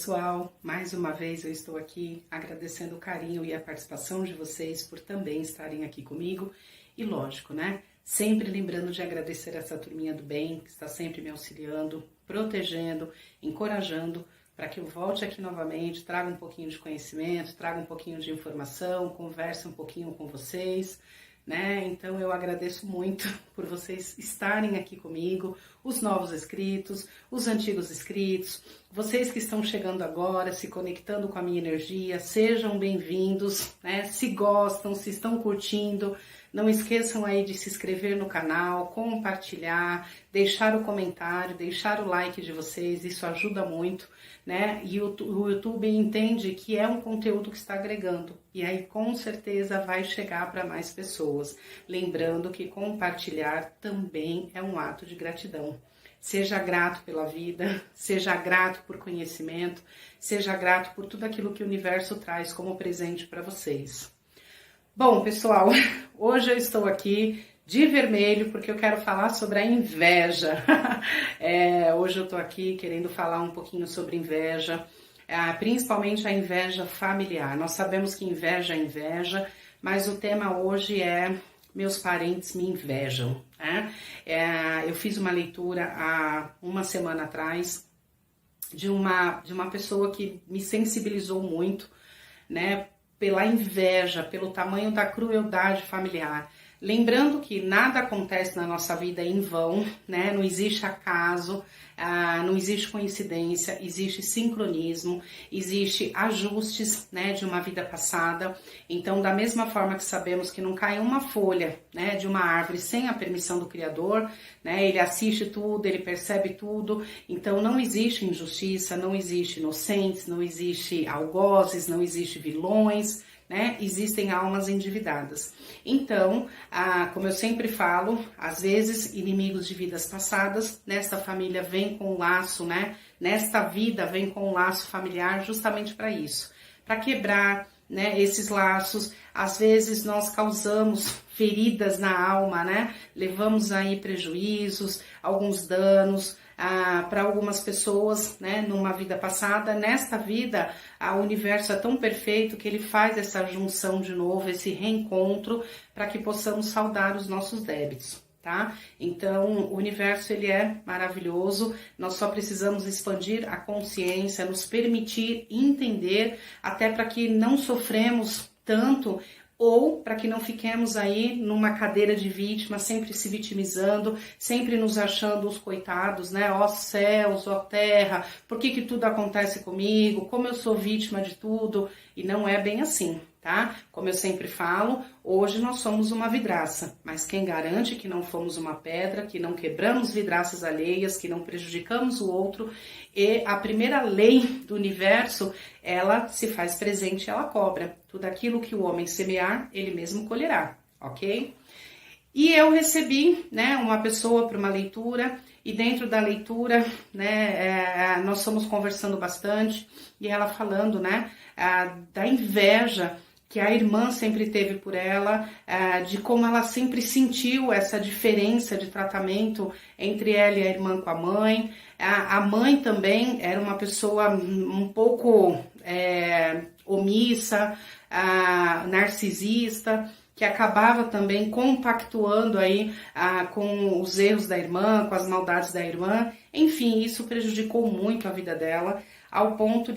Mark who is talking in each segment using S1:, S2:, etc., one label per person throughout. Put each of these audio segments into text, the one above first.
S1: pessoal, mais uma vez eu estou aqui agradecendo o carinho e a participação de vocês por também estarem aqui comigo e lógico, né? Sempre lembrando de agradecer essa turminha do bem que está sempre me auxiliando, protegendo, encorajando para que eu volte aqui novamente, traga um pouquinho de conhecimento, traga um pouquinho de informação, converse um pouquinho com vocês, né? Então eu agradeço muito por vocês estarem aqui comigo, os novos inscritos, os antigos inscritos, vocês que estão chegando agora, se conectando com a minha energia, sejam bem-vindos, né? Se gostam, se estão curtindo, não esqueçam aí de se inscrever no canal, compartilhar, deixar o comentário, deixar o like de vocês, isso ajuda muito, né? E o YouTube entende que é um conteúdo que está agregando, e aí com certeza vai chegar para mais pessoas. Lembrando que compartilhar também é um ato de gratidão. Seja grato pela vida, seja grato por conhecimento, seja grato por tudo aquilo que o universo traz como presente para vocês. Bom, pessoal, hoje eu estou aqui de vermelho porque eu quero falar sobre a inveja. Hoje eu estou aqui querendo falar um pouquinho sobre inveja, principalmente a inveja familiar. Nós sabemos que inveja é inveja, mas o tema hoje é meus parentes me invejam. Né? Eu fiz uma leitura há uma semana atrás de uma pessoa que me sensibilizou muito, né? Pela inveja, pelo tamanho da crueldade familiar. Lembrando que nada acontece na nossa vida em vão, né? Não existe acaso, não existe coincidência, existe sincronismo, existe ajustes, né, de uma vida passada. Então, da mesma forma que sabemos que não cai uma folha, né, de uma árvore sem a permissão do Criador, né? Ele assiste tudo, ele percebe tudo. Então, não existe injustiça, não existe inocentes, não existe algozes, não existe vilões, né? Existem almas endividadas. Então, como eu sempre falo, às vezes inimigos de vidas passadas, nesta família vem com um laço, né? Nesta vida vem com um laço familiar justamente para isso, para quebrar, né, esses laços. Às vezes nós causamos feridas na alma, né? Levamos aí prejuízos, alguns danos, para algumas pessoas, né, numa vida passada. Nesta vida, o universo é tão perfeito que ele faz essa junção de novo, esse reencontro, para que possamos saldar os nossos débitos, tá? Então, o universo, ele é maravilhoso, nós só precisamos expandir a consciência, nos permitir entender, até para que não sofremos tanto, ou para que não fiquemos aí numa cadeira de vítima, sempre se vitimizando, sempre nos achando os coitados, né? Ó céus, ó terra, por que tudo acontece comigo? Como eu sou vítima de tudo? E não é bem assim, tá? Como eu sempre falo, hoje nós somos uma vidraça, mas quem garante que não fomos uma pedra, que não quebramos vidraças alheias, que não prejudicamos o outro? E a primeira lei do universo, ela se faz presente, ela cobra. Tudo aquilo que o homem semear, ele mesmo colherá, ok? E eu recebi, né, uma pessoa para uma leitura, e dentro da leitura, né, nós fomos conversando bastante, e ela falando, né, da inveja que a irmã sempre teve por ela, de como ela sempre sentiu essa diferença de tratamento entre ela e a irmã com a mãe. A mãe também era uma pessoa um pouco omissa, narcisista, que acabava também compactuando aí com os erros da irmã, com as maldades da irmã. Enfim, isso prejudicou muito a vida dela, ao ponto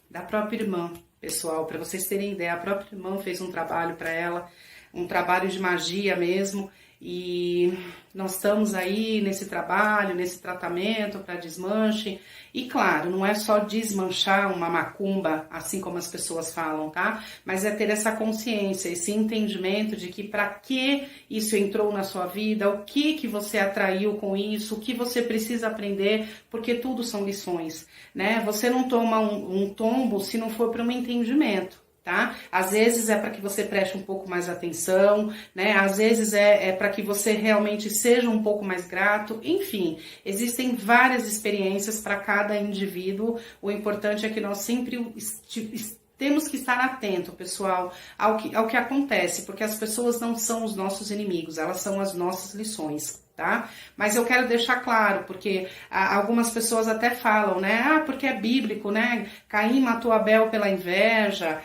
S1: da própria irmã. Pessoal, para vocês terem ideia, a própria irmã fez um trabalho para ela, um trabalho de magia mesmo, e nós estamos aí nesse trabalho, nesse tratamento para desmanche. E claro, não é só desmanchar uma macumba, assim como as pessoas falam, tá? Mas é ter essa consciência, esse entendimento de que para que isso entrou na sua vida, o que você atraiu com isso, o que você precisa aprender, porque tudo são lições, né? Você não toma um tombo se não for para um entendimento. Tá? Às vezes é para que você preste um pouco mais atenção, né? Às vezes é para que você realmente seja um pouco mais grato. Enfim, existem várias experiências para cada indivíduo. O importante é que nós sempre temos que estar atento, pessoal, ao que acontece, porque as pessoas não são os nossos inimigos, elas são as nossas lições. tá? Mas eu quero deixar claro, porque algumas pessoas até falam, né? Porque é bíblico, né? Caim matou Abel pela inveja,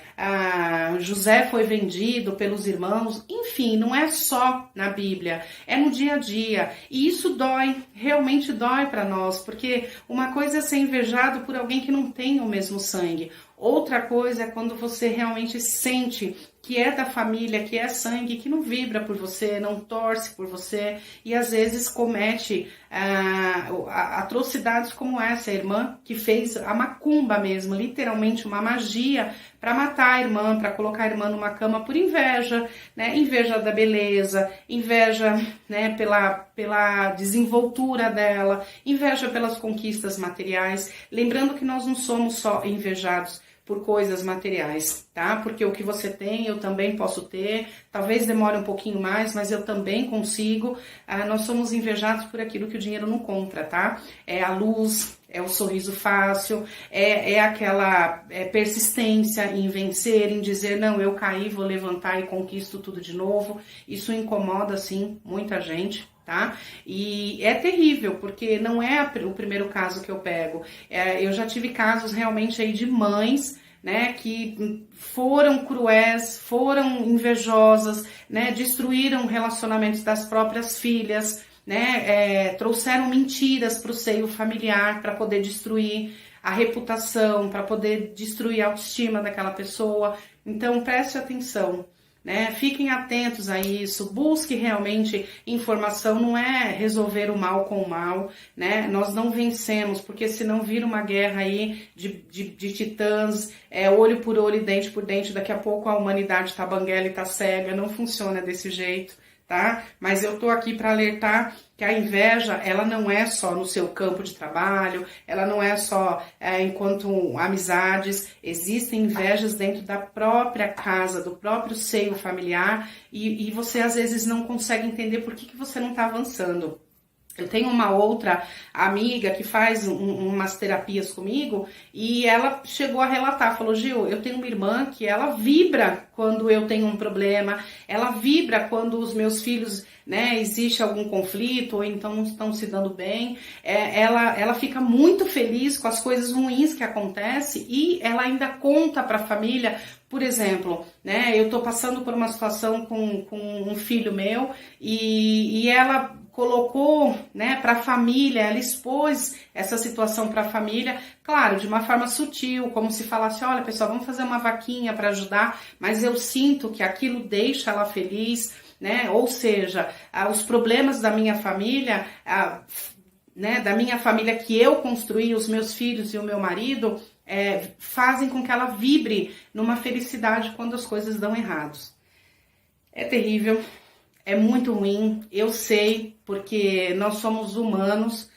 S1: José foi vendido pelos irmãos. Enfim, não é só na Bíblia, é no dia a dia. E isso dói, realmente dói para nós, porque uma coisa é ser invejado por alguém que não tem o mesmo sangue. Outra coisa é quando você realmente sente que é da família, que é sangue, que não vibra por você, não torce por você e às vezes comete atrocidades como essa irmã que fez a macumba mesmo, literalmente uma magia para matar a irmã, para colocar a irmã numa cama por inveja, né? Inveja da beleza, inveja, né, pela desenvoltura dela, inveja pelas conquistas materiais. Lembrando que nós não somos só invejados por coisas materiais, tá? Porque o que você tem, eu também posso ter, talvez demore um pouquinho mais, mas eu também consigo. Nós somos invejados por aquilo que o dinheiro não compra, tá? É a luz, é o sorriso fácil, é aquela persistência em vencer, em dizer, não, eu caí, vou levantar e conquisto tudo de novo. Isso incomoda, sim, muita gente, tá? E é terrível, porque não é o primeiro caso que eu pego. Eu já tive casos realmente aí de mães, né, que foram cruéis, foram invejosas, né, destruíram relacionamentos das próprias filhas, né, trouxeram mentiras para o seio familiar para poder destruir a reputação, para poder destruir a autoestima daquela pessoa. Então preste atenção, né? Fiquem atentos a isso, busque realmente informação, não é resolver o mal com o mal, né? Nós não vencemos, porque senão vira uma guerra aí de titãs, olho por olho e dente por dente, daqui a pouco a humanidade tá banguela e tá cega, não funciona desse jeito, tá? Mas eu tô aqui para alertar que a inveja, ela não é só no seu campo de trabalho, ela não é só enquanto amizades, existem invejas dentro da própria casa, do próprio seio familiar, e você às vezes não consegue entender por que você não está avançando. Eu tenho uma outra amiga que faz umas terapias comigo e ela chegou a relatar, falou, Gil, eu tenho uma irmã que ela vibra quando eu tenho um problema, ela vibra quando os meus filhos, né, existe algum conflito ou então não estão se dando bem, ela fica muito feliz com as coisas ruins que acontecem e ela ainda conta para a família. Por exemplo, né, eu tô passando por uma situação com um filho meu e ela colocou, né, para a família, ela expôs essa situação para a família, claro, de uma forma sutil, como se falasse, olha pessoal, vamos fazer uma vaquinha para ajudar, mas eu sinto que aquilo deixa ela feliz, né, ou seja, os problemas da minha família, né, da minha família que eu construí, os meus filhos e o meu marido, fazem com que ela vibre numa felicidade quando as coisas dão errados. É terrível. É muito ruim, eu sei, porque nós somos humanos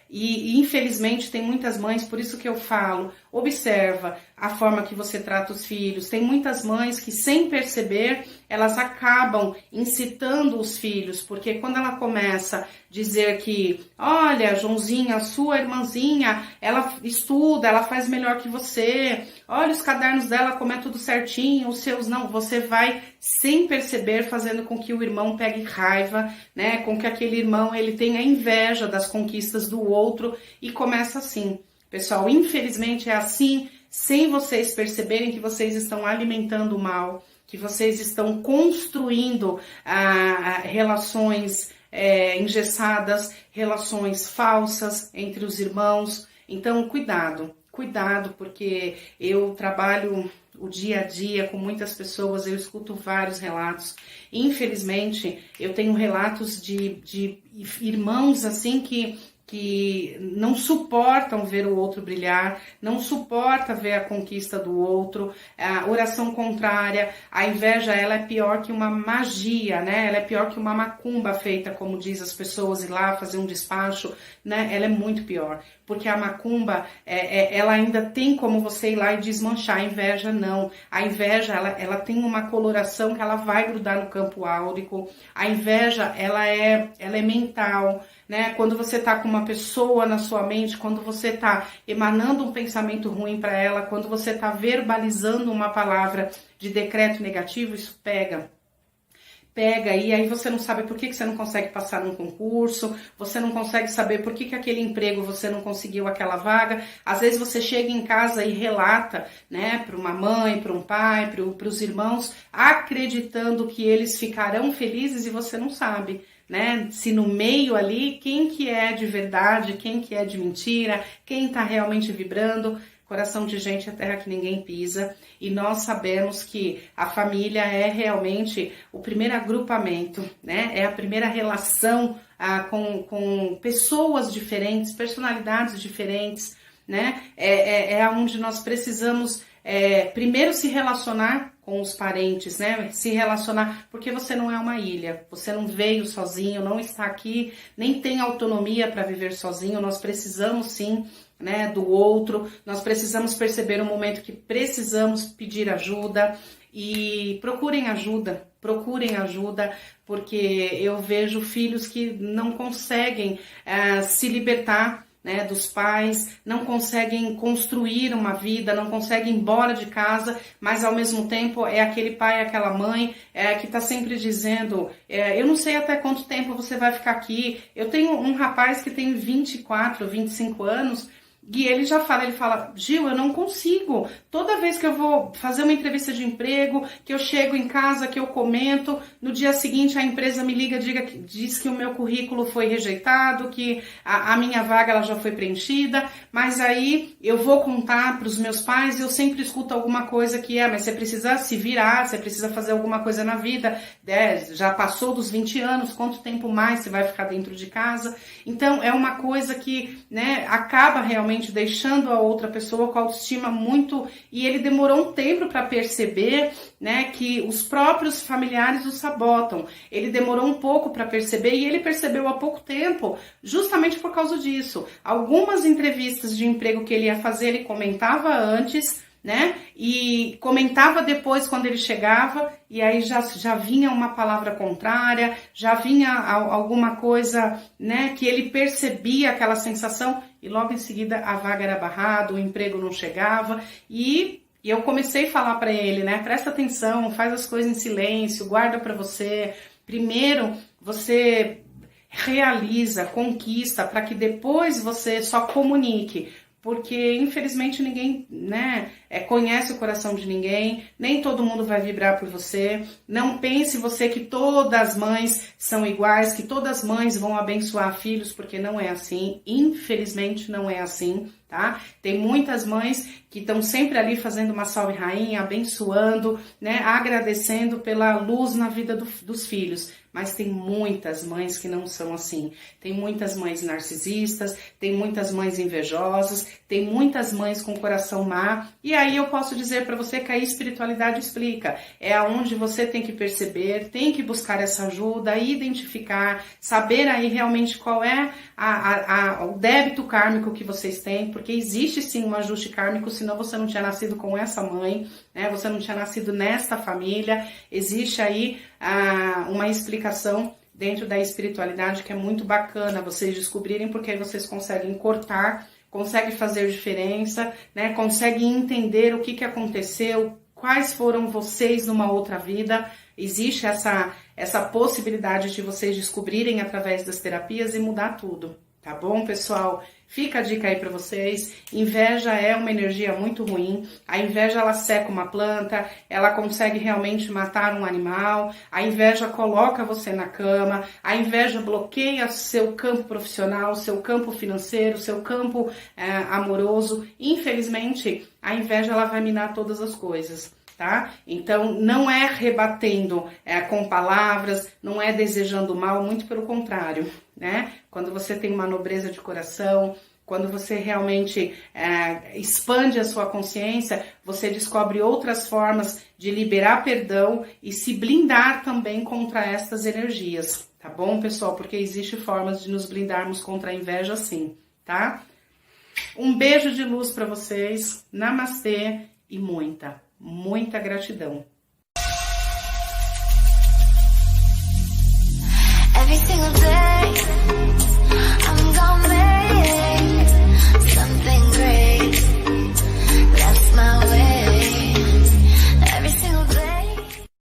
S1: e infelizmente tem muitas mães, por isso que eu falo, observa a forma que você trata os filhos. Tem muitas mães que sem perceber, elas acabam incitando os filhos, porque quando ela começa a dizer que, olha, Joãozinha, sua irmãzinha, ela estuda, ela faz melhor que você, olha os cadernos dela, como é tudo certinho, os seus não, você vai sem perceber fazendo com que o irmão pegue raiva, né, com que aquele irmão ele tenha inveja das conquistas do outro e começa assim. Pessoal, infelizmente é assim, sem vocês perceberem que vocês estão alimentando o mal, que vocês estão construindo relações engessadas, relações falsas entre os irmãos. Então, cuidado, porque eu trabalho o dia a dia com muitas pessoas, eu escuto vários relatos. Infelizmente, eu tenho relatos de irmãos assim que não suportam ver o outro brilhar, não suporta ver a conquista do outro, a oração contrária, a inveja, ela é pior que uma magia, né? Ela é pior que uma macumba feita, como diz as pessoas, ir lá fazer um despacho, né? Ela é muito pior, porque a macumba, ela ainda tem como você ir lá e desmanchar. A inveja não, a inveja, ela tem uma coloração que ela vai grudar no campo áurico. A inveja, ela é mental, né? Quando você tá com uma pessoa na sua mente, quando você tá emanando um pensamento ruim para ela, quando você tá verbalizando uma palavra de decreto negativo, isso pega pega e aí você não sabe por que você não consegue passar num concurso, você não consegue saber por que aquele emprego você não conseguiu aquela vaga. Às vezes você chega em casa e relata, né, para uma mãe, para um pai, para os irmãos, acreditando que eles ficarão felizes e você não sabe, né? Se no meio ali, quem que é de verdade, quem que é de mentira, quem está realmente vibrando. Coração de gente é terra que ninguém pisa, e nós sabemos que a família é realmente o primeiro agrupamento, né? É a primeira relação com pessoas diferentes, personalidades diferentes, né? É onde nós precisamos primeiro se relacionar com os parentes, né? Se relacionar, porque você não é uma ilha, você não veio sozinho, não está aqui, nem tem autonomia para viver sozinho, nós precisamos sim, né, do outro, nós precisamos perceber o momento que precisamos pedir ajuda e procurem ajuda, porque eu vejo filhos que não conseguem se libertar, né, dos pais, não conseguem construir uma vida, não conseguem ir embora de casa, mas ao mesmo tempo é aquele pai, aquela mãe que está sempre dizendo, eu não sei até quanto tempo você vai ficar aqui. Eu tenho um rapaz que tem 24, 25 anos, e ele já fala, Gil, eu não consigo. Toda vez que eu vou fazer uma entrevista de emprego, que eu chego em casa, que eu comento, no dia seguinte a empresa me liga, diz que o meu currículo foi rejeitado, que a minha vaga ela já foi preenchida, mas aí eu vou contar para os meus pais e eu sempre escuto alguma coisa que mas você precisa se virar, você precisa fazer alguma coisa na vida, já passou dos 20 anos, quanto tempo mais você vai ficar dentro de casa? Então é uma coisa que, né, acaba realmente deixando a outra pessoa com a autoestima muito, e ele demorou um tempo para perceber, né, que os próprios familiares o sabotam. Ele demorou um pouco para perceber, e ele percebeu há pouco tempo, justamente por causa disso. Algumas entrevistas de emprego que ele ia fazer, ele comentava antes, né, e comentava depois quando ele chegava, e aí já vinha uma palavra contrária, já vinha alguma coisa, né, que ele percebia aquela sensação, e logo em seguida a vaga era barrada, o emprego não chegava, e eu comecei a falar para ele, né, presta atenção, faz as coisas em silêncio, guarda para você, primeiro você realiza, conquista, para que depois você só comunique. Porque infelizmente ninguém, né, conhece o coração de ninguém, nem todo mundo vai vibrar por você. Não pense você que todas as mães são iguais, que todas as mães vão abençoar filhos, porque não é assim, infelizmente não é assim, tá? Tem muitas mães que estão sempre ali fazendo uma salve rainha, abençoando, né, agradecendo pela luz na vida dos filhos. Mas tem muitas mães que não são assim. Tem muitas mães narcisistas, tem muitas mães invejosas, tem muitas mães com coração má. E aí eu posso dizer para você que a espiritualidade explica. É aonde você tem que perceber, tem que buscar essa ajuda, identificar, saber aí realmente qual é o débito kármico que vocês têm, porque existe sim um ajuste kármico, senão você não tinha nascido com essa mãe, né? Você não tinha nascido nesta família. Existe aí uma explicação dentro da espiritualidade que é muito bacana vocês descobrirem, porque aí vocês conseguem cortar, conseguem fazer diferença, né? Conseguem entender o que aconteceu, quais foram vocês numa outra vida. Existe essa possibilidade de vocês descobrirem através das terapias e mudar tudo, tá bom, pessoal? Fica a dica aí para vocês. Inveja é uma energia muito ruim. A inveja, ela seca uma planta, ela consegue realmente matar um animal. A inveja coloca você na cama. A inveja bloqueia seu campo profissional, seu campo financeiro, seu campo amoroso. Infelizmente, a inveja, ela vai minar todas as coisas. Tá? Então, não é rebatendo com palavras, não é desejando mal, muito pelo contrário, né? Quando você tem uma nobreza de coração, quando você realmente expande a sua consciência, você descobre outras formas de liberar perdão e se blindar também contra estas energias, tá bom, pessoal? Porque existem formas de nos blindarmos contra a inveja, sim, tá? Um beijo de luz para vocês, namastê e muita gratidão.
S2: Every single day, I'm gonna make it.